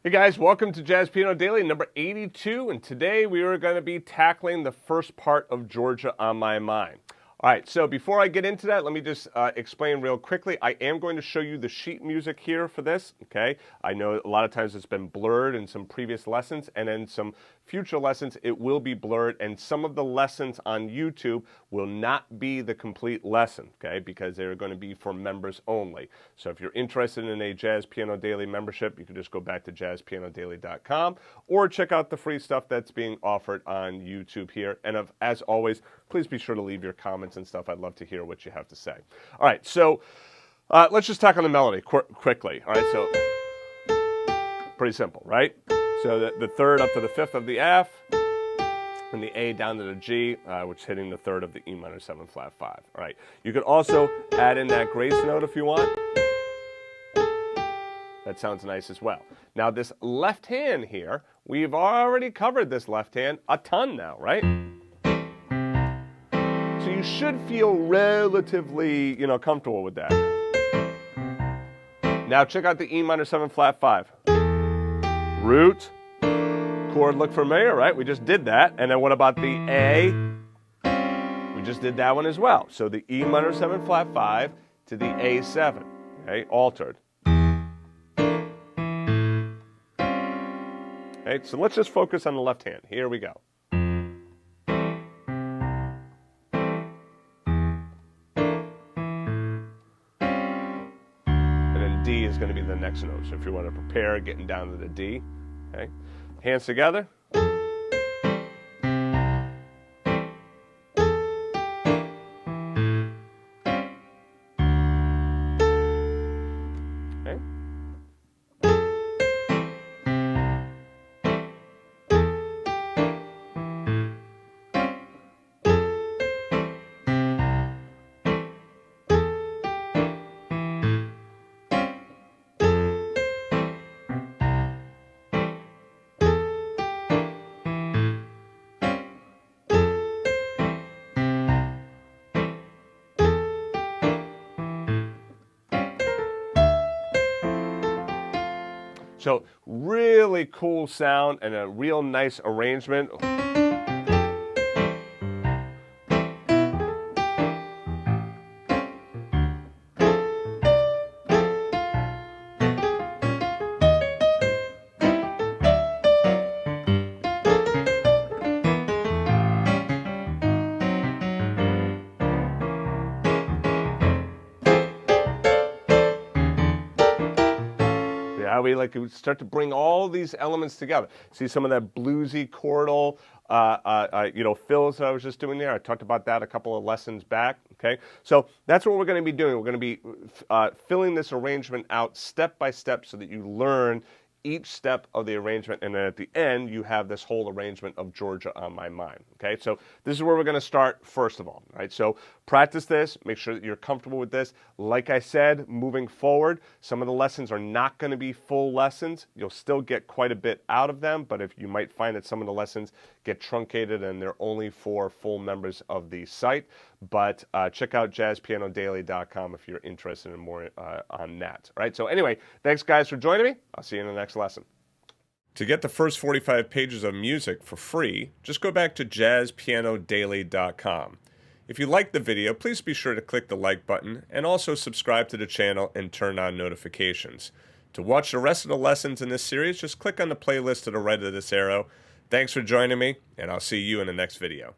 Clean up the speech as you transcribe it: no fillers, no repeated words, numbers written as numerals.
Hey guys, welcome to Jazz Piano Daily number 82, and today we are going to be tackling the first part of Georgia on My Mind. All right, so before I get into that, let me just explain real quickly. I am going to show you the sheet music here for this, okay? I know a lot of times it's been blurred in some previous lessons, and in some future lessons it will be blurred, and some of the lessons on YouTube will not be the complete lesson, okay? Because they're going to be for members only. So if you're interested in a Jazz Piano Daily membership, you can just go back to jazzpianodaily.com or check out the free stuff that's being offered on YouTube here. And as always, please be sure to leave your comments and stuff. I'd love to hear what you have to say. All right, so let's just tackle the melody quickly. All right, so pretty simple, right? So the third up to the fifth of the F, and the A down to the G, which is hitting the third of the E minor 7 flat 5. All right, you could also add in that grace note if you want. That sounds nice as well. Now this left hand here, we've already covered this left hand a ton now, right? So you should feel relatively, comfortable with that. Now check out the E minor 7 flat 5. Root, chord look familiar, right? We just did that. And then what about the A? We just did that one as well. So the E minor 7 flat 5 to the A7, okay, altered. Okay, so let's just focus on the left hand. Here we go. D is going to be the next note. So if you want to prepare getting down to the D, okay, hands together. Okay. So really cool sound and a real nice arrangement. How we start to bring all these elements together. See some of that bluesy chordal, fills that I was just doing there. I talked about that a couple of lessons back. Okay, so that's what we're going to be doing. We're going to be filling this arrangement out step by step so that you learn each step of the arrangement, and then at the end you have this whole arrangement of Georgia on My Mind. Okay, so this is where we're going to start first of all. Right, so practice this, make sure that you're comfortable with this. Like I said, moving forward, some of the lessons are not going to be full lessons. You'll still get quite a bit out of them, but if you might find that some of the lessons get truncated and they're only for full members of the site. But check out jazzpianodaily.com if you're interested in more on that. All right, so anyway, thanks guys for joining me. I'll see you in the next lesson. To get the first 45 pages of music for free, just go back to jazzpianodaily.com. If you liked the video, please be sure to click the like button and also subscribe to the channel and turn on notifications. To watch the rest of the lessons in this series, just click on the playlist to the right of this arrow. Thanks for joining me, and I'll see you in the next video.